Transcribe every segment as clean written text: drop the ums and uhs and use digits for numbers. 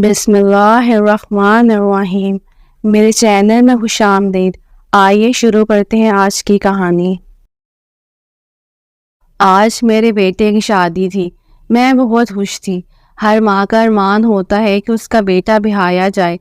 بسم اللہ الرحمن الرحیم۔ میرے چینل میں خوش آمدید۔ آئیے شروع کرتے ہیں آج کی کہانی۔ آج میرے بیٹے کی شادی تھی۔ میں بہت خوش تھی۔ ہر ماں کا ارمان ہوتا ہے کہ اس کا بیٹا بہایا جائے،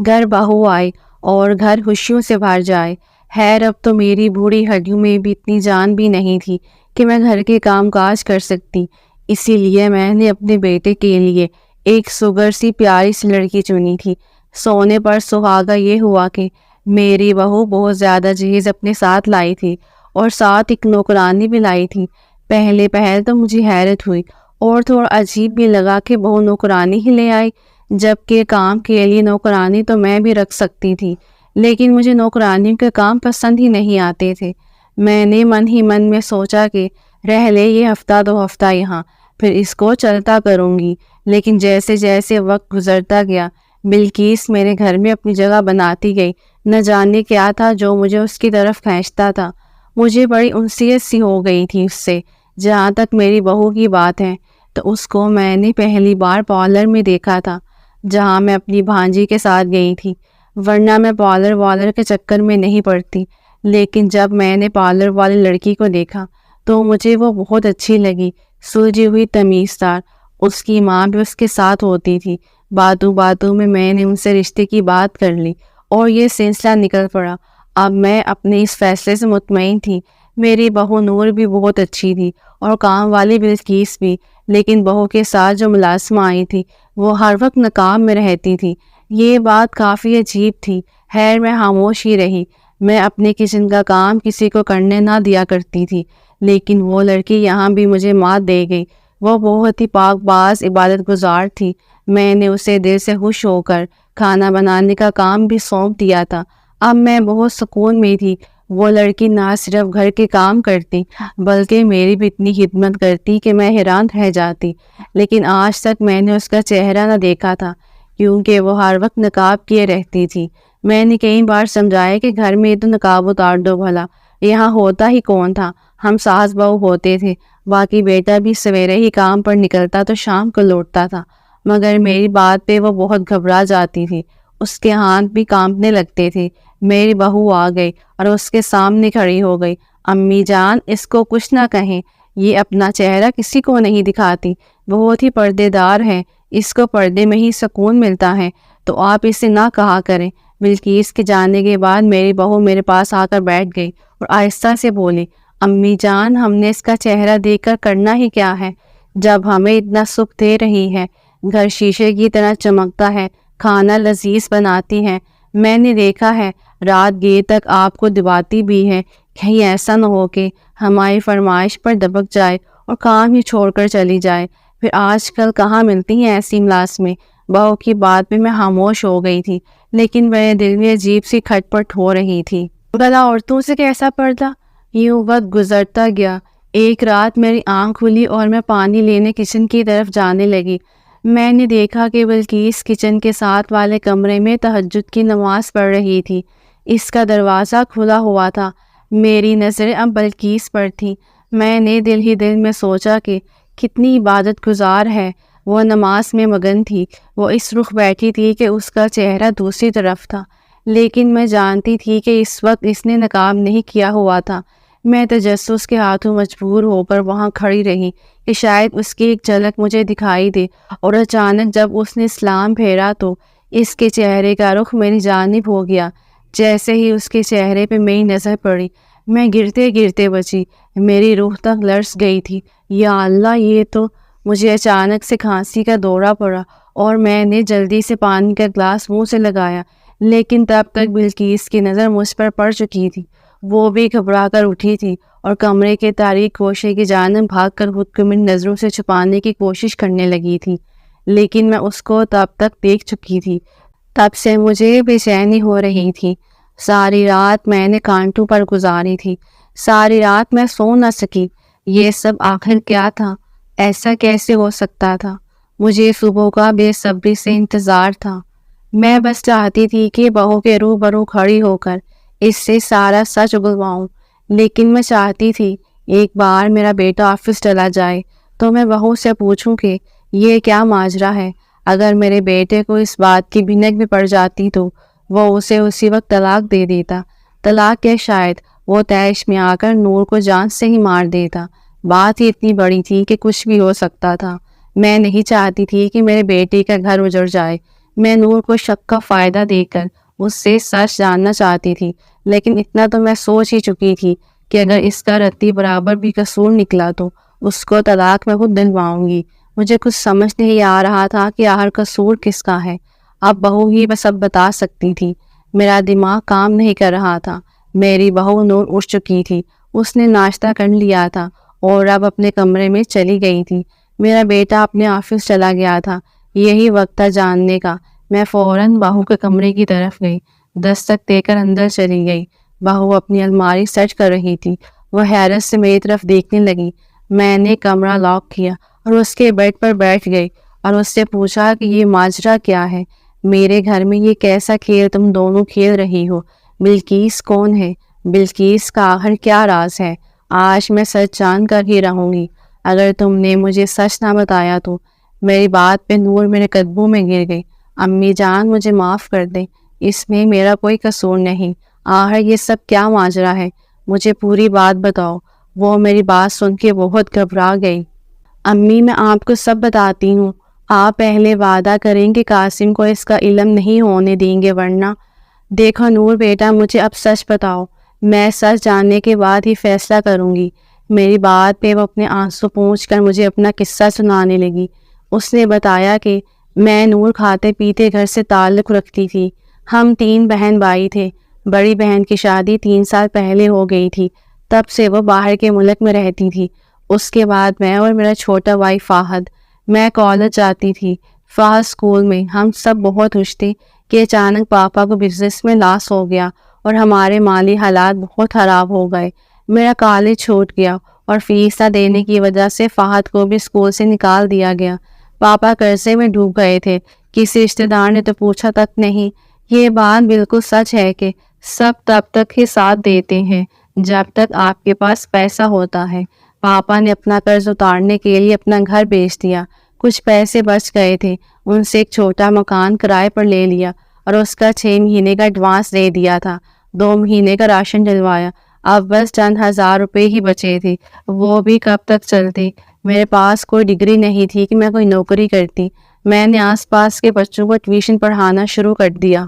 گھر بہو آئے اور گھر خوشیوں سے بھر جائے۔ خیر اب تو میری بوڑھی ہڈیوں میں بھی اتنی جان بھی نہیں تھی کہ میں گھر کے کام کاج کر سکتی۔ اسی لیے میں نے اپنے بیٹے کے لیے ایک سگر سی پیاری سی لڑکی چنی تھی۔ سونے پر سہاگا یہ ہوا کہ میری بہو بہت زیادہ جہیز اپنے ساتھ لائی تھی اور ساتھ ایک نوکرانی بھی لائی تھی۔ پہلے تو مجھے حیرت ہوئی اور تھوڑا عجیب بھی لگا کہ بہو نوکرانی ہی لے آئی، جبکہ کام کے لیے نوکرانی تو میں بھی رکھ سکتی تھی، لیکن مجھے نوکرانی کے کام پسند ہی نہیں آتے تھے۔ میں نے من ہی من میں سوچا کہ رہ لے یہ ہفتہ دو ہفتہ یہاں، پھر اس کو چلتا کروں گی۔ لیکن جیسے جیسے وقت گزرتا گیا بلقیس میرے گھر میں اپنی جگہ بناتی گئی۔ نہ جانے کیا تھا جو مجھے اس کی طرف کھینچتا تھا۔ مجھے بڑی انسیت سی ہو گئی تھی اس سے۔ جہاں تک میری بہو کی بات ہے تو اس کو میں نے پہلی بار پارلر میں دیکھا تھا، جہاں میں اپنی بھانجی کے ساتھ گئی تھی، ورنہ میں پارلر کے چکر میں نہیں پڑتی۔ لیکن جب میں نے پارلر والی لڑکی کو دیکھا تو مجھے وہ بہت اچھی لگی، سلجھی ہوئی تمیزدار۔ اس کی ماں بھی اس کے ساتھ ہوتی تھی۔ باتوں میں نے ان سے رشتے کی بات کر لی اور یہ سلسلہ نکل پڑا۔ اب میں اپنے اس فیصلے سے مطمئن تھی۔ میری بہو نور بھی بہت اچھی تھی اور کام والی بلقیس بھی، لیکن بہو کے ساتھ جو ملازمہ آئی تھی وہ ہر وقت نقاب میں رہتی تھی۔ یہ بات کافی عجیب تھی۔ خیر میں خاموش ہی رہی۔ میں اپنے کچن کا کام کسی کو کرنے نہ دیا کرتی تھی، لیکن وہ لڑکی یہاں بھی مجھے مات دے گئی۔ وہ بہت ہی پاک باز عبادت گزار تھی۔ میں نے اسے دل سے خوش ہو کر کھانا بنانے کا کام بھی سونپ دیا تھا۔ اب میں بہت سکون میں تھی۔ وہ لڑکی نہ صرف گھر کے کام کرتی بلکہ میری بھی اتنی خدمت کرتی کہ میں حیران رہ جاتی۔ لیکن آج تک میں نے اس کا چہرہ نہ دیکھا تھا، کیونکہ وہ ہر وقت نقاب کیے رہتی تھی۔ میں نے کئی بار سمجھایا کہ گھر میں تو نقاب اتار دو بھلا، یہاں ہوتا ہی کون تھا، ہم ساس بہو ہوتے تھے، باقی بیٹا بھی سویرے ہی کام پر نکلتا تو شام کو لوٹتا تھا۔ مگر میری بات پہ وہ بہت گھبرا جاتی تھی، اس کے ہاتھ بھی کانپنے لگتے تھے۔ میری بہو آ گئی اور اس کے سامنے کھڑی ہو گئی۔ امی جان، اس کو کچھ نہ کہیں، یہ اپنا چہرہ کسی کو نہیں دکھاتی، بہت ہی پردے دار ہے، اس کو پردے میں ہی سکون ملتا ہے، تو آپ اسے نہ کہا کریں۔ بلقیس کے جانے کے بعد میری بہو میرے پاس آ کر بیٹھ گئی اور آہستہ سے بولی، امی جان، ہم نے اس کا چہرہ دیکھ کر کرنا ہی کیا ہے، جب ہمیں اتنا سکھ دے رہی ہے، گھر شیشے کی طرح چمکتا ہے، کھانا لذیذ بناتی ہے، میں نے دیکھا ہے رات گیر تک آپ کو دباتی بھی ہے، کہیں ایسا نہ ہو کہ ہماری فرمائش پر دبک جائے اور کام ہی چھوڑ کر چلی جائے۔ پھر آج کل کہاں ملتی ہیں ایسی ملازمیں۔ بہو کی بات پہ میں خاموش ہو گئی تھی، لیکن میرے دل میں عجیب سی کھٹ پٹ ہو رہی تھی۔ بھلا عورتوں سے کیسا پردہ؟ یوں وقت گزرتا گیا۔ ایک رات میری آنکھ کھلی اور میں پانی لینے کچن کی طرف جانے لگی۔ میں نے دیکھا کہ بلقیس کچن کے ساتھ والے کمرے میں تہجد کی نماز پڑھ رہی تھی۔ اس کا دروازہ کھلا ہوا تھا۔ میری نظریں اب بلقیس پر تھی۔ میں نے دل ہی دل میں سوچا کہ کتنی عبادت گزار ہے، وہ نماز میں مگن تھی، وہ اس رخ بیٹھی تھی کہ اس کا چہرہ دوسری طرف تھا، لیکن میں جانتی تھی کہ اس وقت اس نے نقاب نہیں کیا ہوا تھا۔ میں تجسس کے ہاتھوں مجبور ہو کر وہاں کھڑی رہی کہ شاید اس کی ایک جھلک مجھے دکھائی دے، اور اچانک جب اس نے اسلام پھیرا تو اس کے چہرے کا رخ میری جانب ہو گیا۔ جیسے ہی اس کے چہرے پہ میری نظر پڑی، میں گرتے گرتے بچی، میری روح تک لرز گئی تھی۔ یا اللہ، یہ تو… مجھے اچانک سے کھانسی کا دورہ پڑا اور میں نے جلدی سے پانی کا گلاس منہ سے لگایا، لیکن تب تک بلقیس کی نظر مجھ پر پڑ چکی تھی۔ وہ بھی گھبرا کر اٹھی تھی اور کمرے کے تاریک گوشے کی جانب بھاگ کر خود کو میری نظروں سے چھپانے کی کوشش کرنے لگی تھی، لیکن میں اس کو تب تک دیکھ چکی تھی۔ تب سے مجھے بے چینی ہو رہی تھی۔ ساری رات میں نے کانٹوں پر گزاری تھی، ساری رات میں سو نہ سکی۔ یہ سب آخر کیا تھا؟ ایسا کیسے ہو سکتا تھا؟ مجھے صبح کا بے صبری سے انتظار تھا۔ میں بس چاہتی تھی کہ بہو کے روبرو کھڑی ہو کر اس سے سارا سچ اگلواؤں، لیکن میں چاہتی تھی ایک بار میرا بیٹا آفس چلا جائے تو میں بہو سے پوچھوں کہ یہ کیا ماجرا ہے، اگر میرے بیٹے کو اس بات کی بھنک بھی پڑ جاتی تو وہ اسے اسی وقت طلاق دے دیتا۔ طلاق کے شاید وہ تیش میں آ کر نور کو جان سے ہی مار دیتا۔ بات ہی اتنی بڑی تھی کہ کچھ بھی ہو سکتا تھا۔ میں نہیں چاہتی تھی کہ میرے بیٹے کا گھر اجڑ جائے۔ میں نور کو شک کا فائدہ دے کر اس سے سچ جاننا چاہتی تھی، لیکن اتنا تو میں سوچ ہی چکی تھی کہ اگر اس کا رتی برابر بھی قصور نکلا تو اس کو طلاق میں خود دلواؤں گی۔ مجھے کچھ سمجھ نہیں آ رہا تھا کہ آخر قصور کس کا ہے۔ اب بہو ہی بس اب بتا سکتی تھی۔ میرا دماغ کام نہیں کر رہا تھا۔ میری بہو نور اٹھ چکی تھی۔ اس نے ناشتہ کر لیا تھا اور اب اپنے کمرے میں چلی گئی تھی۔ میرا بیٹا اپنے آفس چلا گیا تھا۔ یہی وقت تھا جاننے کا۔ میں فوراً بہو کے کمرے کی طرف گئی، دستک دے کر اندر چلی گئی۔ بہو اپنی الماری سیٹ کر رہی تھی۔ وہ حیرت سے میری طرف دیکھنے لگی۔ میں نے کمرہ لاک کیا اور اس کے بیڈ پر بیٹھ گئی اور اس سے پوچھا کہ یہ ماجرا کیا ہے؟ میرے گھر میں یہ کیسا کھیل تم دونوں کھیل رہی ہو؟ بلقیس کون ہے؟ بلقیس کا آخر کیا راز ہے؟ آج میں سچ جان کر ہی رہوں گی۔ اگر تم نے مجھے سچ نہ بتایا تو… میری بات پہ نور میرے قدموں میں گر گئی۔ امی جان مجھے معاف کر دیں، اس میں میرا کوئی قصور نہیں۔ آخر یہ سب کیا ماجرا ہے؟ مجھے پوری بات بتاؤ۔ وہ میری بات سن کے بہت گھبرا گئی۔ امی میں آپ کو سب بتاتی ہوں۔ آپ پہلے وعدہ کریں کہ قاسم کو اس کا علم نہیں ہونے دیں گے، ورنہ… دیکھو نور بیٹا، مجھے اب سچ بتاؤ۔ میں سچ جاننے کے بعد ہی فیصلہ کروں گی۔ میری بات پہ وہ اپنے آنسو پونچھ کر مجھے اپنا قصہ سنانے لگی۔ اس نے بتایا کہ میں نور کھاتے پیتے گھر سے تعلق رکھتی تھی۔ ہم 3 بہن بھائی تھے۔ بڑی بہن کی شادی 3 سال پہلے ہو گئی تھی، تب سے وہ باہر کے ملک میں رہتی تھی۔ اس کے بعد میں اور میرا چھوٹا بھائی فاہد۔ میں کالج جاتی تھی، فاہد اسکول میں۔ ہم سب بہت خوش تھے کہ اچانک پاپا کو بزنس میں لاس ہو گیا اور ہمارے مالی حالات بہت خراب ہو گئے۔ میرا کالج چھوٹ گیا اور فیس نہ دینے کی وجہ سے فاہد کو بھی اسکول سے نکال دیا گیا۔ پاپا قرضے میں ڈوب گئے تھے۔ کسی رشتہ دار نے تو پوچھا تک نہیں۔ یہ بات بالکل سچ ہے کہ سب تب تک ہی ساتھ دیتے ہیں جب تک آپ کے پاس پیسہ ہوتا ہے۔ پاپا نے اپنا قرض اتارنے کے لیے اپنا گھر بیچ دیا۔ کچھ پیسے بچ گئے تھے، ان سے ایک چھوٹا مکان کرائے پر لے لیا اور اس کا 6 مہینے کا ایڈوانس دے دیا تھا۔ 2 مہینے کا راشن ڈلوایا۔ اب بس چند ہزار روپے ہی بچے تھے، وہ بھی کب تک چلتے؟ میرے پاس کوئی ڈگری نہیں تھی کہ میں کوئی نوکری کرتی۔ میں نے آس پاس کے بچوں کو ٹیوشن پڑھانا شروع کر دیا،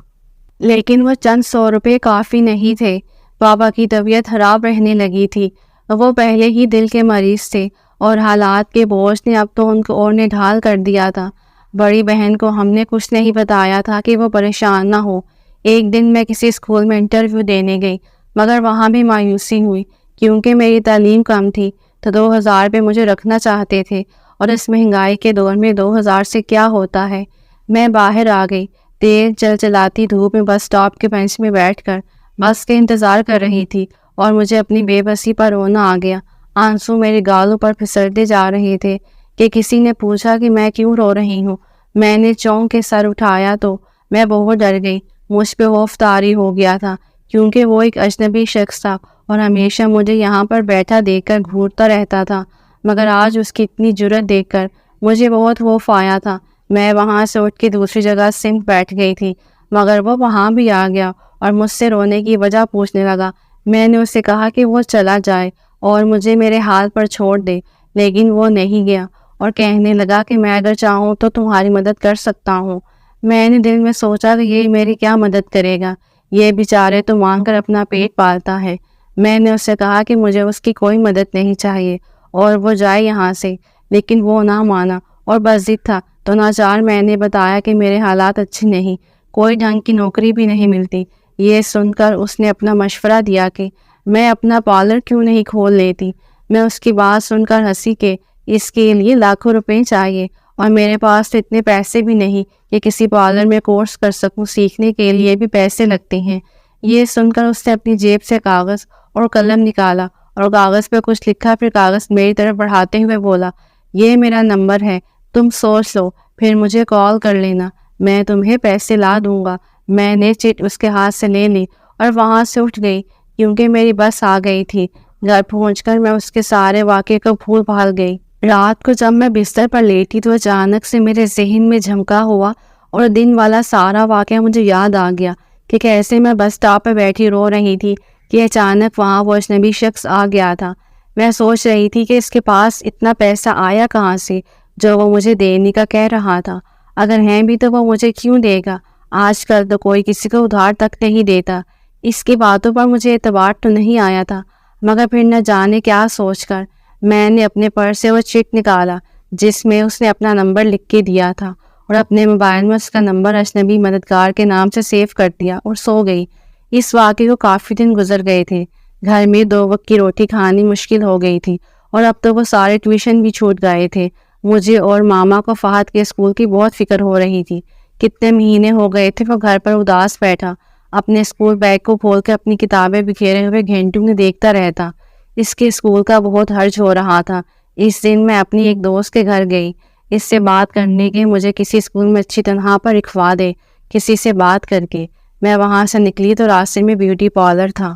لیکن وہ چند 100 روپے کافی نہیں تھے۔ پاپا کی طبیعت خراب رہنے لگی تھی۔ وہ پہلے ہی دل کے مریض تھے اور حالات کے بوجھ نے اب تو ان کو اور نے ڈھال کر دیا تھا۔ بڑی بہن کو ہم نے کچھ نہیں بتایا تھا کہ وہ پریشان نہ ہو۔ ایک دن میں کسی اسکول میں انٹرویو دینے گئی، مگر وہاں بھی مایوسی ہوئی کیونکہ میری تعلیم کم تھی، تو 2000 پہ مجھے رکھنا چاہتے تھے، اور اس مہنگائی کے دور میں 2000 سے کیا ہوتا ہے۔ میں باہر آ گئی، تیز چلچلاتی دھوپ میں بس اسٹاپ کے بینچ میں بیٹھ کر بس کے انتظار کر رہی تھی، اور مجھے اپنی بے بسی پر رونا آ گیا۔ آنسو میرے گالوں پر پھسلتے جا رہے تھے کہ کسی نے پوچھا کہ میں کیوں رو رہی ہوں۔ میں نے چونک کے سر اٹھایا تو میں بہت ڈر گئی۔ مجھ پہ خوف طاری ہو گیا تھا کیونکہ وہ ایک اجنبی شخص تھا اور ہمیشہ مجھے یہاں پر بیٹھا دیکھ کر گھورتا رہتا تھا، مگر آج اس کی اتنی جرأت دیکھ کر مجھے بہت خوف آیا تھا۔ میں وہاں سے اٹھ کے دوسری جگہ سمت بیٹھ گئی تھی، مگر وہ وہاں بھی آ گیا اور مجھ سے رونے کی وجہ پوچھنے لگا۔ میں نے اسے کہا کہ وہ چلا جائے اور مجھے میرے حال پر چھوڑ دے، لیکن وہ نہیں گیا اور کہنے لگا کہ میں اگر چاہوں تو تمہاری مدد کر سکتا ہوں۔ میں نے دل میں سوچا کہ یہ میری کیا مدد کرے گا، یہ بیچارے تو مانگ کر اپنا پیٹ پالتا ہے۔ میں نے اس سے کہا کہ مجھے اس کی کوئی مدد نہیں چاہیے اور وہ جائے یہاں سے، لیکن وہ نہ مانا اور بس ضد تھا۔ تو ناچار میں نے بتایا کہ میرے حالات اچھے نہیں، کوئی ڈھنگ کی نوکری بھی نہیں ملتی۔ یہ سن کر اس نے اپنا مشورہ دیا کہ میں اپنا پارلر کیوں نہیں کھول لیتی۔ میں اس کی بات سن کر ہنسی کہ اس کے لیے لاکھوں روپے چاہیے اور میرے پاس تو اتنے پیسے بھی نہیں کہ کسی پارلر میں کورس کر سکوں، سیکھنے کے لیے بھی پیسے لگتے ہیں۔ یہ سن کر اس نے اپنی جیب سے کاغذ اور قلم نکالا اور کاغذ پہ کچھ لکھا، پھر کاغذ میری طرف بڑھاتے ہوئے بولا، یہ میرا نمبر ہے، تم سوچ لو پھر مجھے کال کر لینا، میں تمہیں پیسے لا دوں گا۔ میں نے چٹ اس کے ہاتھ سے لے لی اور وہاں سے اٹھ گئی کیونکہ میری بس آ گئی تھی۔ گھر پہنچ کر میں اس کے سارے واقعے کو بھول بھال گئی۔ رات کو جب میں بستر پر لیٹی تو اچانک سے میرے ذہن میں جھمکا ہوا اور دن والا سارا واقعہ مجھے یاد آ گیا کہ کیسے میں بس اسٹاپ پہ بیٹھی رو رہی تھی کہ اچانک وہاں وہ اجنبی شخص آ گیا تھا۔ میں سوچ رہی تھی کہ اس کے پاس اتنا پیسہ آیا کہاں سے جو وہ مجھے دینے کا کہہ رہا تھا، اگر ہیں بھی تو وہ مجھے کیوں دے گا؟ آج کل تو کوئی کسی کو ادھار تک نہیں دیتا۔ اس کی باتوں پر مجھے اعتبار تو نہیں آیا تھا، مگر پھر نہ جانے کیا سوچ کر میں نے اپنے پرس سے وہ چٹ نکالا جس میں اس نے اپنا نمبر لکھ کے دیا تھا، اور اپنے موبائل میں اس کا نمبر اجنبی مددگار کے نام سے سیو کر دیا اور سو گئی۔ اس واقعے کو کافی دن گزر گئے تھے، گھر میں 2 وقت کی روٹی کھانی مشکل ہو گئی تھی، اور اب تو وہ سارے ٹیوشن بھی چھوٹ گئے تھے۔ مجھے اور ماما کو فہد کے اسکول کی بہت فکر ہو رہی تھی۔ کتنے مہینے ہو گئے تھے وہ گھر پر اداس بیٹھا، اپنے اسکول بیگ کو کھول کے اپنی کتابیں بکھیرے ہوئے گھنٹوں میں دیکھتا رہتا۔ اس کے اسکول کا بہت حرج ہو رہا تھا۔ اس دن میں اپنی ایک دوست کے گھر گئی، اس سے بات کرنے کے مجھے کسی اسکول میں اچھی تنہا پر رکھوا دے۔ کسی سے بات کر کے میں وہاں سے نکلی تو راستے میں بیوٹی پارلر تھا۔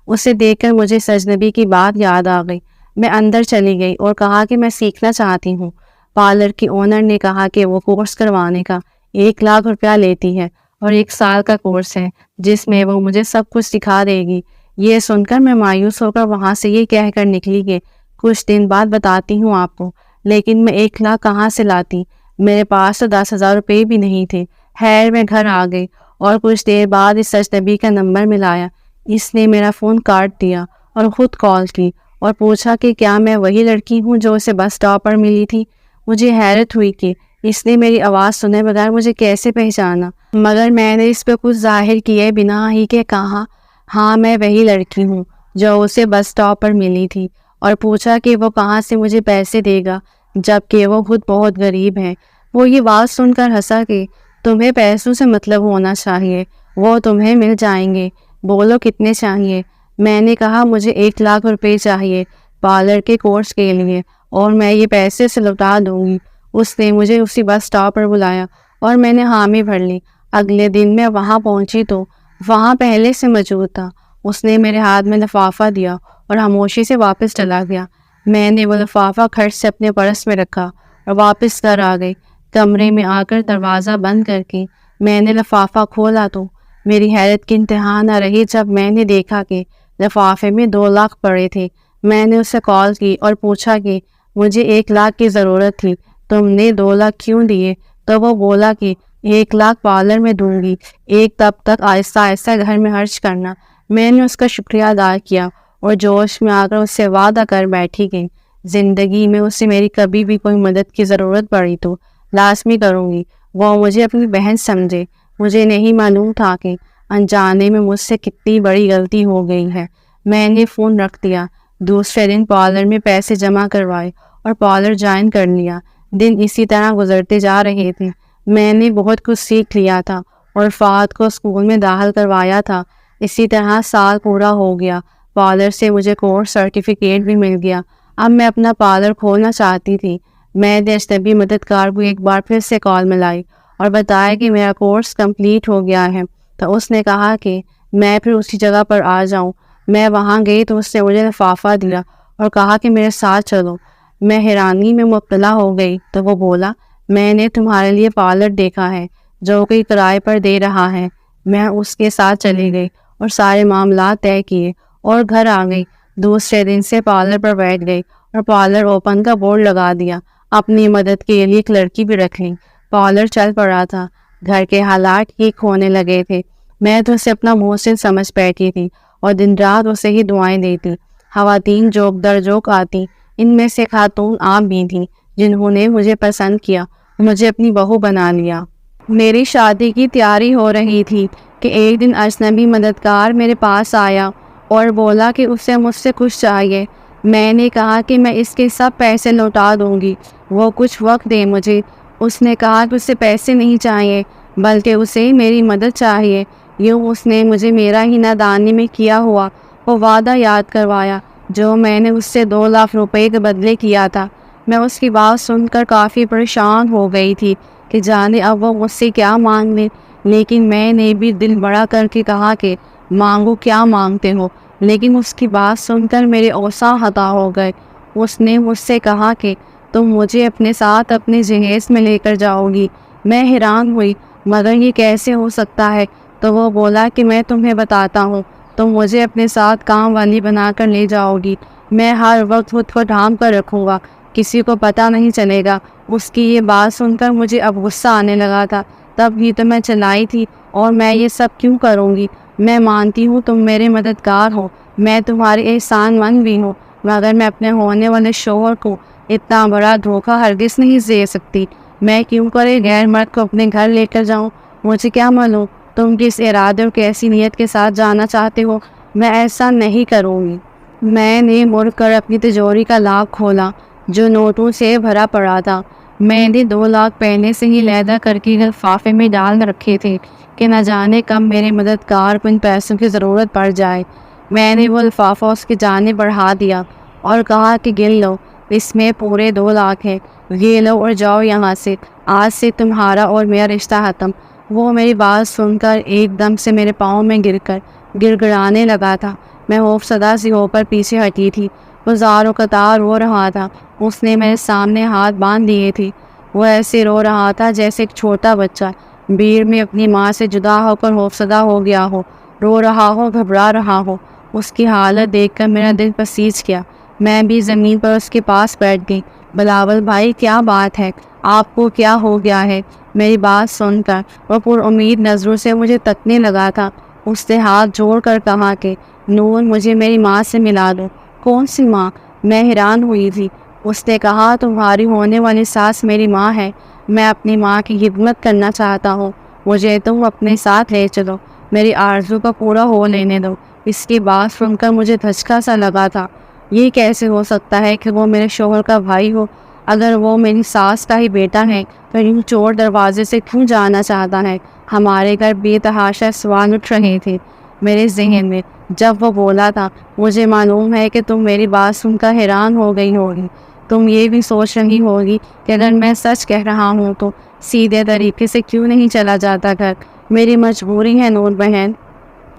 اسے دیکھ کر مجھے سجنبی کی بات یاد آ گئی۔ میں اندر چلی گئی اور کہا کہ میں سیکھنا چاہتی ہوں۔ پارلر کی اونر نے کہا کہ وہ کورس کروانے کا 1 لاکھ روپیہ لیتی ہے، اور 1 سال کا کورس ہے جس میں وہ مجھے سب کچھ سکھا دے گی۔ یہ سن کر میں مایوس ہو کر وہاں سے یہ کہہ کر نکلی کہ کچھ دن بعد بتاتی ہوں آپ کو، لیکن میں 1 لاکھ کہاں سے لاتی؟ میرے پاس تو 10,000 روپے بھی نہیں تھے۔ خیر میں گھر آ گئی اور کچھ دیر بعد اس اجنبی کا نمبر ملایا۔ اس نے میرا فون کاٹ دیا اور خود کال کی اور پوچھا کہ کیا میں وہی لڑکی ہوں جو اسے بس اسٹاپ پر ملی تھی۔ مجھے حیرت ہوئی کہ اس نے میری آواز سنے بغیر مجھے کیسے پہچانا، مگر میں نے اس پہ کچھ ظاہر کیے بنا ہی کہ کہا ہاں میں وہی لڑکی ہوں جو اسے بس اسٹاپ پر ملی تھی، اور پوچھا کہ وہ کہاں سے مجھے پیسے دے گا جبکہ وہ خود بہت غریب ہے۔ وہ یہ بات سن کر ہنسا کہ تمہیں پیسوں سے مطلب ہونا چاہیے، وہ تمہیں مل جائیں گے، بولو کتنے چاہیے؟ میں نے کہا مجھے 1 لاکھ روپے چاہیے پارلر کے کورس کے لیے، اور میں یہ پیسے اسے لوٹا دوں گی۔ اس نے مجھے اسی بس اسٹاپ پر بلایا اور میں نے حامی بھر لی۔ اگلے دن میں وہاں پہنچی تو وہاں پہلے سے موجود تھا۔ اس نے میرے ہاتھ میں لفافہ دیا اور خاموشی سے واپس چلا گیا۔ میں نے وہ لفافہ کھٹ سے اپنے پرس میں رکھا اور واپس گھر آ گئی۔ کمرے میں آ کر دروازہ بند کر کے میں نے لفافہ کھولا تو میری حیرت کی انتہا نہ رہی جب میں نے دیکھا کہ لفافے میں 2 لاکھ پڑے تھے۔ میں نے اسے کال کی اور پوچھا کہ مجھے 1 لاکھ کی ضرورت تھی، تم نے 2 لاکھ کیوں دیے؟ تو وہ بولا کہ 1 لاکھ پارلر میں دوں گی، تب تک آہستہ آہستہ گھر میں خرچ کرنا۔ میں نے اس کا شکریہ ادا کیا اور جوش میں آ کر اس سے وعدہ کر بیٹھی کہ زندگی میں اسے میری کبھی بھی کوئی مدد کی ضرورت پڑی تو لازمی کروں گی۔ وہ مجھے اپنی بہن سمجھے۔ مجھے نہیں معلوم تھا کہ انجانے میں مجھ سے کتنی بڑی غلطی ہو گئی ہے۔ میں نے فون رکھ دیا، دوسرے دن پارلر میں پیسے جمع کروائے اور پارلر جوائن کر لیا۔ دن اسی طرح گزرتے جا رہے تھے۔ میں نے بہت کچھ سیکھ لیا تھا اور فہد کو اسکول میں داخل کروایا تھا۔ اسی طرح سال پورا ہو گیا۔ پارلر سے مجھے کورس سرٹیفکیٹ بھی مل گیا۔ اب میں اپنا پارلر کھولنا چاہتی تھی۔ میں نے اجنبی مددگار کو ایک بار پھر سے کال ملائی اور بتایا کہ میرا کورس کمپلیٹ ہو گیا ہے، تو اس نے کہا کہ میں پھر اسی جگہ پر آ جاؤں۔ میں وہاں گئی تو اس نے مجھے لفافہ دیا اور کہا کہ میرے ساتھ چلو۔ میں حیرانی میں مبتلا ہو گئی تو وہ بولا میں نے تمہارے لیے پارلر دیکھا ہے جو کوئی کرائے پر دے رہا ہے۔ میں اس کے ساتھ چلی گئی اور سارے معاملات طے کیے اور گھر آ گئی۔ دوسرے دن سے پارلر پر بیٹھ گئی اور پارلر اوپن کا بورڈ لگا دیا۔ اپنی مدد کے لیے ایک لڑکی بھی رکھ لی۔ پارلر چل پڑا تھا۔ گھر کے حالات ٹھیک ہونے لگے تھے۔ میں تو اسے اپنا محسن سمجھ بیٹھی تھی اور دن رات اسے ہی دعائیں دیتی۔ خواتین جوک در جوک آتی، ان میں سے خاتون آپ بھی تھیں جنہوں نے مجھے پسند کیا، مجھے اپنی بہو بنا لیا۔ میری شادی کی تیاری ہو رہی تھی کہ ایک دن اجنبی مددگار میرے پاس آیا اور بولا کہ اسے مجھ سے کچھ چاہیے۔ میں نے کہا کہ میں اس کے سب پیسے لوٹا دوں گی، وہ کچھ وقت دے مجھے۔ اس نے کہا کہ اسے پیسے نہیں چاہیے بلکہ اسے میری مدد چاہیے۔ یوں اس نے مجھے میرا ہی نادانی میں کیا ہوا وہ وعدہ یاد کروایا جو میں نے اس سے 2 لاکھ روپے کے بدلے کیا تھا۔ میں اس کی بات سن کر کافی پریشان ہو گئی تھی کہ جانے اب وہ مجھ سے کیا مانگ لے، لیکن میں نے بھی دل بڑا کر کے کہا کہ مانگو کیا مانگتے ہو، لیکن اس کی بات سن کر میرے اوصاف خطا ہو گئے۔ اس نے مجھ سے کہا کہ تم مجھے اپنے ساتھ اپنے جہیز میں لے کر جاؤ گی۔ میں حیران ہوئی، مگر یہ کیسے ہو سکتا ہے؟ تو وہ بولا کہ میں تمہیں بتاتا ہوں، تم مجھے اپنے ساتھ کام والی بنا کر لے جاؤ گی، میں ہر وقت خود کو ڈھانپ کر رکھوں گا، کسی کو پتہ نہیں چلے گا۔ اس کی یہ بات سن کر مجھے اب غصہ آنے لگا تھا، تب ہی تو میں چلائی تھی، اور میں یہ سب کیوں کروں گی؟ میں مانتی ہوں تم میرے مددگار ہو، میں تمہاری احسان مند بھی ہوں، مگر میں اپنے ہونے والے شوہر کو اتنا بڑا دھوکہ ہرگز نہیں دے سکتی۔ میں کیوں کرے غیر مرد کو اپنے گھر لے کر جاؤں؟ مجھے کیا معلوم تم کس ارادے اور کیسی نیت کے ساتھ جانا چاہتے ہو؟ میں ایسا نہیں کروں گی۔ میں نے مڑ کر اپنی تجوری کا لاک کھولا جو نوٹوں سے بھرا پڑا تھا۔ میں نے 2 لاکھ پہلے سے ہی علیحدہ کر کے لفافے میں ڈال رکھے تھے کہ نہ جانے کب میرے مددگار کو ان پیسوں کی ضرورت پڑ جائے۔ میں نے وہ لفافہ اس کی جانب بڑھا دیا اور کہا کہ گن لو، اس میں پورے 2 لاکھ ہیں، یہ لو اور جاؤ یہاں سے، آج سے تمہارا اور میرا رشتہ ختم۔ وہ میری بات سن کر ایک دم سے میرے پاؤں میں گر کر گر گڑانے لگا تھا۔ میں خوفزدہ سی ہو کر پیچھے ہٹی تھی۔ وہ زار و قطار رو رہا تھا، اس نے میرے سامنے ہاتھ باندھ دیے تھے۔ وہ ایسے رو رہا تھا جیسے ایک چھوٹا بچہ بھیڑ میں اپنی ماں سے جدا ہو کر خوفزدہ ہو گیا ہو، رو رہا ہو، گھبرا رہا ہو۔ اس کی حالت دیکھ کر میرا دل پسیج گیا۔ میں بھی زمین پر اس کے پاس بیٹھ گئی۔ بلاول بھائی، کیا بات ہے؟ آپ کو کیا ہو گیا ہے؟ میری بات سن کر وہ پر امید نظروں سے مجھے تکنے لگا تھا۔ اس نے ہاتھ جوڑ کر کہا کہ نور، مجھے میری ماں سے ملا دو۔ کون سی ماں؟ میں حیران ہوئی تھی۔ اس نے کہا تمہاری ہونے والی ساس میری ماں ہے، میں اپنی ماں کی خدمت کرنا چاہتا ہوں، مجھے تم اپنے ساتھ لے چلو، میری آرزو کو پورا ہو لینے دو۔ اس کی بات سن کر مجھے دھچکا سا لگا تھا۔ یہ کیسے ہو سکتا ہے کہ وہ میرے شوہر کا بھائی ہو؟ اگر وہ میری ساس کا ہی بیٹا ہے تو یوں چور دروازے سے کیوں جانا چاہتا ہے؟ ہمارے گھر بے تحاشا سوال اٹھ رہے تھے میرے ذہن میں جب وہ بولا تھا۔ مجھے معلوم ہے کہ تم میری بات سن کر حیران ہو گئی ہوگی، تم یہ بھی سوچ رہی ہوگی کہ اگر میں سچ کہہ رہا ہوں تو سیدھے طریقے سے کیوں نہیں چلا جاتا گھر؟ میری مجبوری ہے نور بہن۔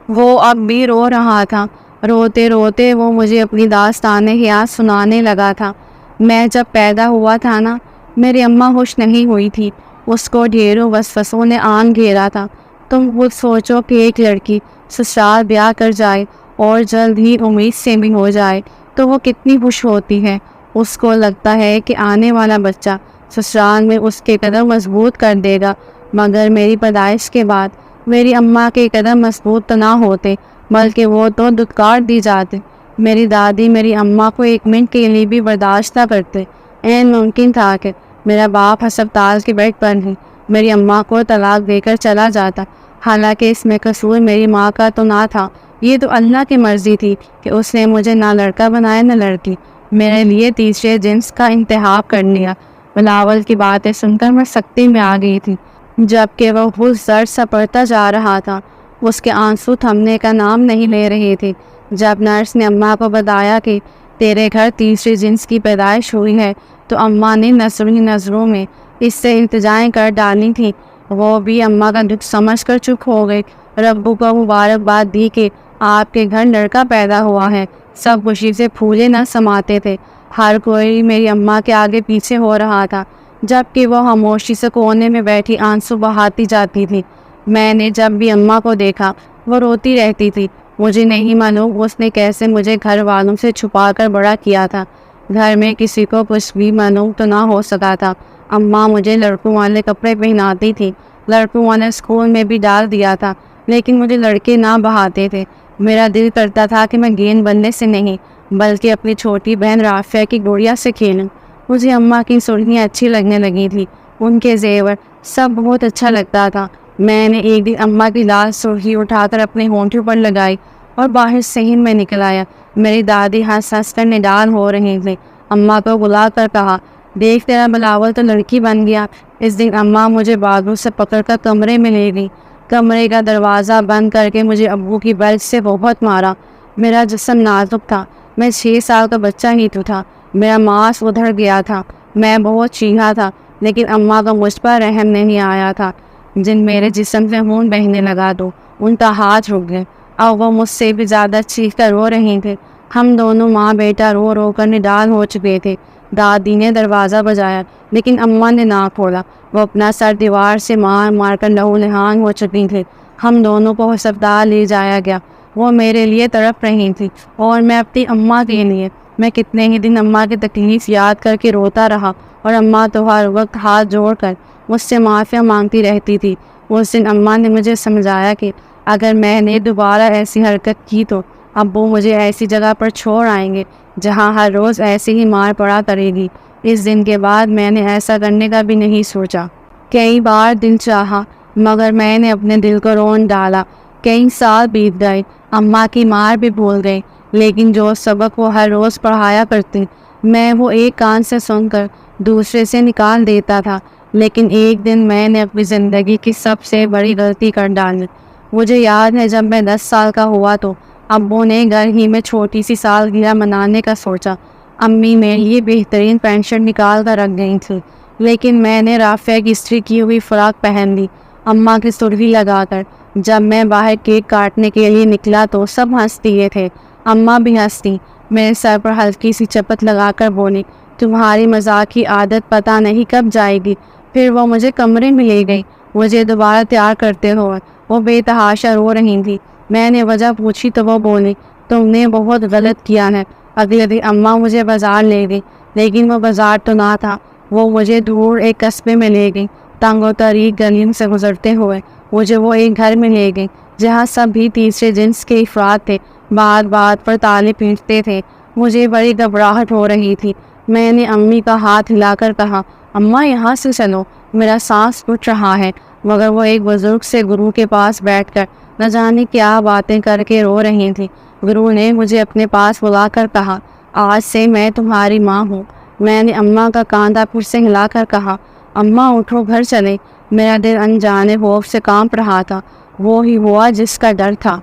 وہ اب بھی رو رہا تھا۔ روتے روتے وہ مجھے اپنی داستان حیات سنانے لگا تھا۔ میں جب پیدا ہوا تھا نا، میری اماں خوش نہیں ہوئی تھی، اس کو ڈھیروں وسوسوں نے آن گھیرا تھا۔ تم خود سوچو کہ ایک لڑکی سسرال بیاہ کر جائے اور جلد ہی امید سے بھی ہو جائے تو وہ کتنی خوش ہوتی ہے۔ اس کو لگتا ہے کہ آنے والا بچہ سسرال میں اس کے قدم مضبوط کر دے گا، مگر میری پیدائش کے بعد میری اماں کے قدم مضبوط تو نہ ہوتے بلکہ وہ تو دھتکار دی جاتے۔ میری دادی میری اماں کو 1 منٹ کے لیے بھی برداشت نہ کرتے۔ عین ممکن تھا کہ میرا باپ ہسپتال کے بیڈ پر ہی میری اماں کو طلاق دے کر چلا جاتا، حالانکہ اس میں قصور میری ماں کا تو نہ تھا۔ یہ تو اللہ کی مرضی تھی کہ اس نے مجھے نہ لڑکا بنایا نہ لڑکی، میرے لیے تیسرے جنس کا انتخاب کر لیا۔ بلاول کی باتیں سن کر میں سکتے میں آ گئی تھی، جبکہ وہ خود زرد سا پڑتا جا رہا تھا۔ اس کے آنسو تھمنے کا نام نہیں لے رہے تھے۔ جب نرس نے اماں کو بتایا کہ تیرے گھر تیسری جنس کی پیدائش ہوئی ہے تو اماں نے نظروں میں اس سے التجائیں کر ڈالی تھی۔ وہ بھی اماں کا دکھ سمجھ کر چپ ہو گئی۔ ربو کو مبارکباد دی کہ آپ کے گھر لڑکا پیدا ہوا ہے۔ سب خوشی سے پھولے نہ سماتے تھے۔ ہر کوئی میری اماں کے آگے پیچھے ہو رہا تھا، جبکہ وہ خاموشی سے کونے میں بیٹھی آنسو بہاتی جاتی تھی۔ میں نے جب بھی اماں کو دیکھا وہ روتی رہتی تھی۔ مجھے نہیں معلوم اس نے کیسے مجھے گھر والوں سے چھپا کر بڑا کیا تھا۔ گھر میں کسی کو کچھ بھی معلوم تو نہ ہو سکا تھا۔ اماں مجھے لڑکوں والے کپڑے پہناتی تھی، لڑکوں والے اسکول میں بھی ڈال دیا تھا، لیکن مجھے لڑکے نہ بہاتے تھے۔ میرا دل کرتا تھا کہ میں گیند بننے سے نہیں بلکہ اپنی چھوٹی بہن رافعہ کی گڑیا سے کھیلوں۔ مجھے اماں کی سرخیاں اچھی لگنے لگی تھی، ان کے زیور سب بہت اچھا لگتا تھا۔ میں نے ایک دن اماں کی لال سرخی اٹھا کر اپنے ہونٹوں پر لگائی اور باہر صحن میں نکل آیا۔ میری دادی ہنس ہنس کر نڈال ہو رہی تھی۔ اماں کو بلا کر کہا، دیکھ تیرا بلاول تو لڑکی بن گیا۔ اس دن اماں مجھے بازو سے پکڑ کر کمرے میں لے گئی۔ کمرے کا دروازہ بند کر کے مجھے ابو کی بیلٹ سے بہت مارا۔ میرا جسم نازک تھا، میں 6 سال کا بچہ ہی تو تھا، میرا ماس ادھر گیا تھا، میں بہت چیخا تھا، لیکن اماں کا مجھ پر رحم نہیں آیا تھا۔ جن میرے جسم سے خون بہنے لگا تو ان کا ہاتھ رک گئے۔ اب وہ مجھ سے بھی زیادہ چیخ کر رو رہی تھے۔ ہم دونوں ماں بیٹا رو رو کر نڈال ہو چکے تھے۔ دادی نے دروازہ بجایا لیکن اماں نے نہ کھولا۔ وہ اپنا سر دیوار سے مار مار کر لہو لہان ہو چکی تھی۔ ہم دونوں کو ہسپتال لے جایا گیا۔ وہ میرے لیے تڑپ رہی تھی اور میں اپنی اماں کے لیے۔ میں کتنے ہی دن اماں کی تکلیف یاد کر کے روتا رہا اور اماں تو ہر وقت ہاتھ جوڑ کر مجھ سے معافی مانگتی رہتی تھی۔ اس دن اماں نے مجھے سمجھایا کہ اگر میں نے دوبارہ ایسی حرکت کی تو ابو مجھے ایسی جگہ پر چھوڑ آئیں گے جہاں ہر روز ایسی ہی مار پڑا کرے گی۔ اس دن کے بعد میں نے ایسا کرنے کا بھی نہیں سوچا۔ کئی بار دل چاہا مگر میں نے اپنے دل کو رون ڈالا۔ کئی سال بیت گئے، اماں کی مار بھی بھول گئی، لیکن جو سبق وہ ہر روز پڑھایا کرتی میں وہ ایک کان سے سن کر دوسرے سے نکال دیتا تھا۔ لیکن ایک دن میں نے اپنی زندگی کی سب سے بڑی غلطی کر ڈالی۔ مجھے یاد ہے جب میں 10 سال کا ہوا تو ابو نے گھر ہی میں چھوٹی سی سالگرہ منانے کا سوچا۔ امی میرے لیے بہترین پینشن نکال کر رکھ گئی تھی، لیکن میں نے رافعہ کی استری کی ہوئی فراق پہن لی اماں کی سرخی لگا کر۔ جب میں باہر کیک کاٹنے کے لیے نکلا تو سب ہنس دیے تھے، اماں بھی ہنسی۔ میرے سر پر ہلکی سی چپت لگا کر بولی، تمہاری مذاق کی عادت پتہ نہیں کب جائے گی۔ پھر وہ مجھے کمرے میں لے گئی مجھے دوبارہ تیار کرتے ہوئے۔ وہ بے تحاشا رو رہی تھی۔ میں نے وجہ پوچھی تو وہ بولی، تم نے بہت غلط کیا ہے۔ اگلے دن اماں مجھے بازار لے گئی، لیکن وہ بازار تو نہ تھا، وہ مجھے دور ایک قصبے میں لے گئی۔ تنگ و تاریک گلیوں سے گزرتے ہوئے مجھے وہ ایک گھر میں لے گئی جہاں سب بھی تیسرے جنس کے افراد تھے، بات بات پر تالے پیٹتے تھے۔ مجھے بڑی گھبراہٹ ہو رہی تھی۔ میں نے امی کا ہاتھ ہلا کر کہا، اماں یہاں سے چلو، میرا سانس ٹوٹ رہا ہے۔ مگر وہ ایک بزرگ سے گرو کے پاس بیٹھ کر نہ جانے کیا باتیں کر کے رو رہی تھی۔ گرو نے مجھے اپنے پاس بلا کر کہا، آج سے میں تمہاری ماں ہوں۔ میں نے اماں کا کاندھا پھر سے ہلا کر کہا، اماں اٹھو گھر چلے۔ میرا دل انجانے خوف سے کانپ رہا تھا، وہ ہی ہوا جس کا ڈر تھا۔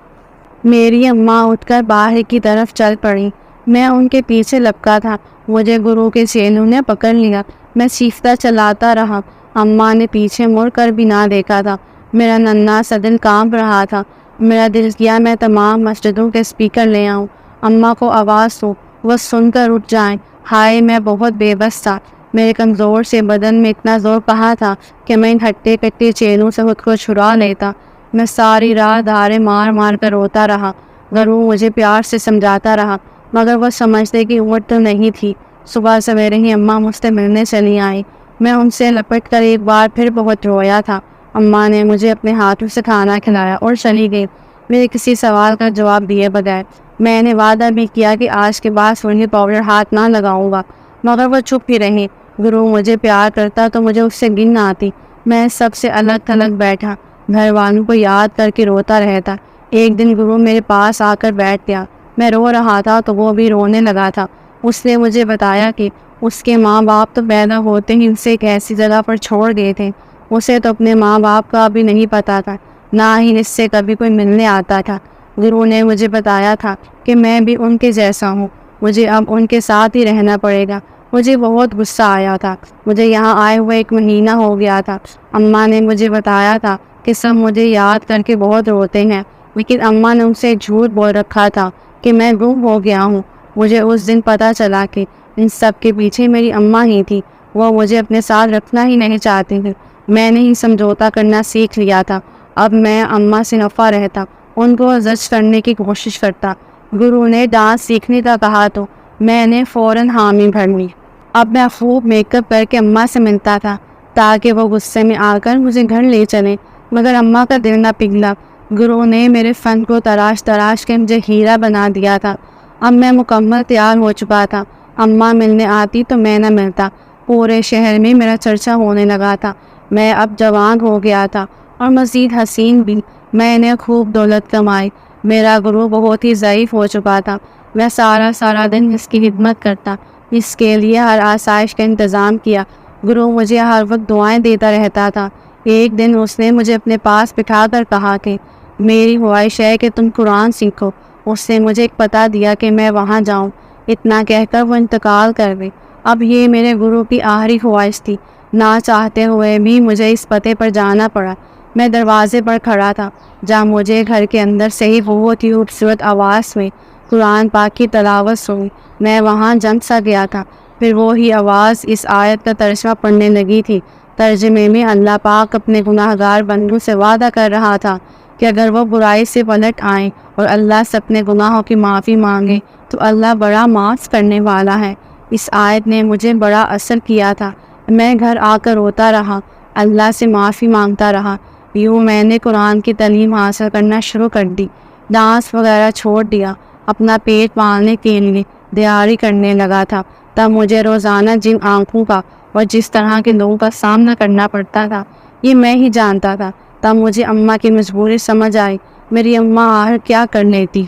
میری اماں اٹھ کر باہر کی طرف چل پڑی۔ میں ان کے پیچھے لپکا تھا۔ مجھے گرو کے چیلوں نے پکڑ لیا۔ میں چیختا چلاتا رہا۔ اماں نے پیچھے مڑ کر بھی نہ دیکھا تھا۔ میرا ننھا سا دل کانپ رہا تھا۔ میرا دل کیا میں تمام مسجدوں کے اسپیکر لے آؤں، اماں کو آواز دو، وہ سن کر اٹھ جائیں۔ ہائے میں بہت بے بس تھا۔ میرے کمزور سے بدن میں اتنا زور کہاں تھا کہ میں ان ہٹے کٹے چیلوں سے خود کو چھڑا لیتا۔ میں ساری رات دھارے مار مار کر روتا رہا۔ گرو مجھے پیار سے سمجھاتا رہا مگر وہ سمجھتے کہ عمر تو نہیں تھی۔ صبح سویرے ہی اماں مجھ سے ملنے چلی آئی۔ میں ان سے لپٹ کر ایک بار پھر بہت رویا تھا۔ اماں نے مجھے اپنے ہاتھوں سے کھانا کھلایا اور چلی گئی میرے کسی سوال کا جواب دیے بغیر۔ میں نے وعدہ بھی کیا کہ آج کے بعد سرخی پاؤڈر ہاتھ نہ لگاؤں گا، مگر وہ چپ ہی رہی۔ گرو مجھے پیار کرتا تو مجھے اس سے گن نہ آتی۔ میں سب سے الگ تھلگ بیٹھا، گھر والوں کو یاد کر کے روتا رہتا۔ ایک دن گرو میرے پاس آ کر بیٹھ گیا۔ میں رو رہا تھا تو وہ بھی رونے لگا تھا۔ اس نے مجھے بتایا کہ اس کے ماں باپ تو پیدا ہوتے ہی اسے ایک ایسی جگہ پر چھوڑ گئے تھے۔ اسے تو اپنے ماں باپ کا بھی نہیں پتا تھا، نہ ہی اس سے کبھی کوئی ملنے آتا تھا۔ گرو نے مجھے بتایا تھا کہ میں بھی ان کے جیسا ہوں، مجھے اب ان کے ساتھ ہی رہنا پڑے گا۔ مجھے بہت غصہ آیا تھا۔ مجھے یہاں آئے ہوئے 1 مہینہ ہو گیا تھا۔ اماں نے مجھے بتایا تھا کہ سب مجھے یاد کر کے بہت روتے ہیں، لیکن اماں نے ان سے جھوٹ بول رکھا تھا کہ میں گم ہو گیا ہوں۔ مجھے اس دن پتہ چلا کہ ان سب کے پیچھے میری اماں ہی تھی۔ وہ مجھے اپنے ساتھ رکھنا ہی نہیں چاہتی تھی۔ میں نے ہی سمجھوتا کرنا سیکھ لیا تھا۔ اب میں اماں سے نفع رہتا، ان کو زج کرنے کی کوشش کرتا۔ گرو نے ڈانس سیکھنے کا کہا تو میں نے فوراً حامی بھر لی۔ اب میں خوب میک اپ کر کے اماں سے ملتا تھا تاکہ وہ غصے میں آ کر مجھے گھر لے چلیں، مگر اماں کا دل نہ پگھلا۔ گرو نے میرے فن کو تراش تراش کے مجھے ہیرا بنا دیا تھا۔ اب میں مکمل تیار ہو چکا تھا۔ اماں ملنے آتی تو میں نہ ملتا۔ پورے شہر میں میرا چرچا ہونے لگا تھا۔ میں اب جوان ہو گیا تھا اور مزید حسین بھی۔ میں نے خوب دولت کمائی۔ میرا گرو بہت ہی ضعیف ہو چکا تھا۔ میں سارا دن اس کی خدمت کرتا، اس کے لیے ہر آسائش کا انتظام کیا۔ گرو مجھے ہر وقت دعائیں دیتا رہتا تھا۔ ایک دن اس نے مجھے اپنے پاس بٹھا کر کہا کہ میری خواہش ہے کہ تم قرآن سیکھو۔ اس نے مجھے ایک پتہ دیا کہ میں وہاں جاؤں۔ اتنا کہہ کر وہ انتقال کر گئی۔ اب یہ میرے گرو کی آخری خواہش تھی۔ نہ چاہتے ہوئے بھی مجھے اس پتے پر جانا پڑا۔ میں دروازے پر کھڑا تھا جہاں مجھے گھر کے اندر سے ہی بہت ہی خوبصورت آواز میں قرآن پاک کی تلاوت سنی۔ میں وہاں جم سا گیا تھا۔ پھر وہی آواز اس آیت کا ترجمہ پڑھنے لگی تھی۔ ترجمے میں اللہ پاک اپنے گناہ گار بندوں سے وعدہ کر رہا تھا کہ اگر وہ برائی سے پلٹ آئیں اور اللہ سے اپنے گناہوں کی معافی مانگیں تو اللہ بڑا معاف کرنے والا ہے۔ اس آیت نے مجھے بڑا اثر کیا تھا۔ میں گھر آ کر روتا رہا، اللہ سے معافی مانگتا رہا۔ یوں میں نے قرآن کی تعلیم حاصل کرنا شروع کر دی، ڈانس وغیرہ چھوڑ دیا، اپنا پیٹ پالنے کے لیے تیاری کرنے لگا تھا۔ تب مجھے روزانہ جن آنکھوں کا اور جس طرح کے لوگوں کا سامنا کرنا پڑتا تھا یہ میں ہی جانتا تھا۔ تب مجھے اماں کی مجبوری سمجھ آئی۔ میری اماں آخر کیا کر لیتی،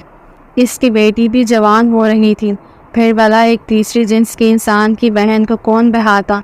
اس کی بیٹی بھی جوان ہو رہی تھی، پھر بھلا ایک تیسری جنس کے انسان کی بہن کو کون بہاتا۔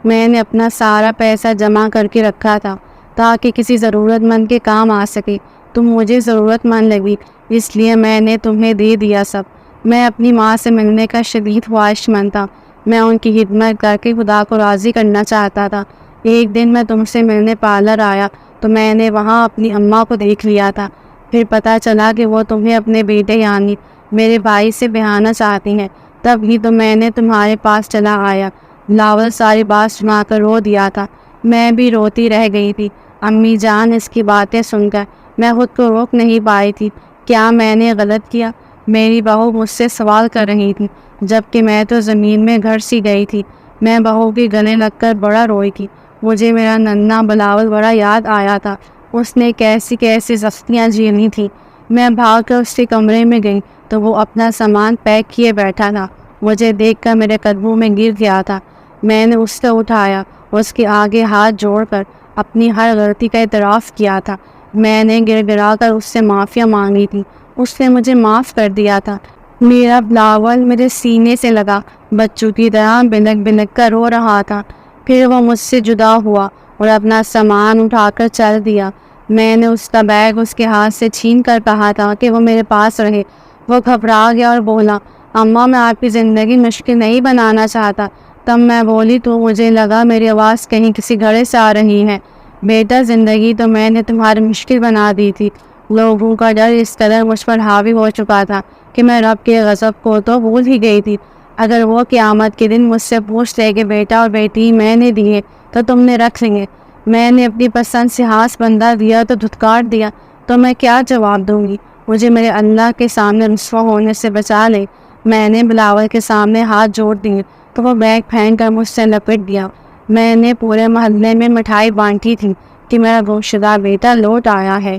میں نے اپنا سارا پیسہ جمع کر کے رکھا تھا تاکہ کسی ضرورت مند کے کام آ سکے۔ تم مجھے ضرورت مند لگی اس لیے میں نے تمہیں دے دیا سب۔ میں اپنی ماں سے ملنے کا شدید خواہش مند تھا۔ میں ان کی خدمت کر کے خدا کو راضی کرنا چاہتا تھا۔ ایک دن میں تم سے ملنے پارلر آیا تو میں نے وہاں اپنی اماں کو دیکھ لیا تھا۔ پھر پتہ چلا کہ وہ تمہیں اپنے بیٹے یعنی میرے بھائی سے بہانا چاہتی ہیں۔ تب ہی تو میں نے تمہارے پاس چلا آیا۔ بلاول ساری بات سنا کر رو دیا تھا۔ میں بھی روتی رہ گئی تھی۔ امی جان اس کی باتیں سن کر میں خود کو روک نہیں پائی تھی۔ کیا میں نے غلط کیا؟ میری بہو مجھ سے سوال کر رہی تھی، جبکہ میں تو زمین میں گھر سی گئی تھی۔ میں بہو کے گلے لگ کر بڑا روئی تھی۔ مجھے میرا ننھا بلاول بڑا یاد آیا تھا۔ اس نے کیسی کیسی سختیاں جھیلی تھیں۔ میں بھاگ کر اس کے کمرے میں گئی تو وہ اپنا سامان پیک کیے بیٹھا تھا۔ مجھے دیکھ کر میرے قدموں میں گر گیا تھا۔ میں نے اس کو اٹھایا، اس کے آگے ہاتھ جوڑ کر اپنی ہر غلطی کا اعتراف کیا تھا۔ میں نے گر گرا کر اس سے معافیاں مانگی تھی۔ اس نے مجھے معاف کر دیا تھا۔ میرا بلاول میرے سینے سے لگا بچوں کی طرح بلک بلک کر رو رہا تھا۔ پھر وہ مجھ سے جدا ہوا اور اپنا سامان اٹھا کر چل دیا۔ میں نے اس کا بیگ اس کے ہاتھ سے چھین کر کہا تھا کہ وہ میرے پاس رہے۔ وہ گھبرا گیا اور بولا، اماں میں آپ کی زندگی مشکل نہیں بنانا چاہتا۔ تب میں بولی تو مجھے لگا میری آواز کہیں کسی گھڑے سے آ رہی ہے۔ بیٹا زندگی تو میں نے تمہاری مشکل بنا دی تھی۔ لوگوں کا ڈر اس قدر مجھ پر حاوی ہو چکا تھا کہ میں رب کے غضب کو تو بھول ہی گئی تھی۔ اگر وہ قیامت کے دن مجھ سے پوچھتے کہ بیٹا اور بیٹی میں نے دیے تو تم نے رکھ لیے، میں نے اپنی پسند سے ہاتھ بندھا دیا تو دھتکار دیا، تو میں کیا جواب دوں گی؟ مجھے میرے اللہ کے سامنے رسوا ہونے سے بچا لے۔ میں نے بلاول کے سامنے ہاتھ جوڑ دیے تو وہ بیگ پھینک کر مجھ سے لپٹ دیا۔ میں نے پورے محلے میں مٹھائی بانٹی تھی کہ میرا گمشدہ بیٹا لوٹ آیا ہے۔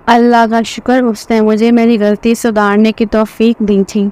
اللہ کا شکر، اس نے مجھے میری غلطی سدھارنے کی توفیق دی تھی۔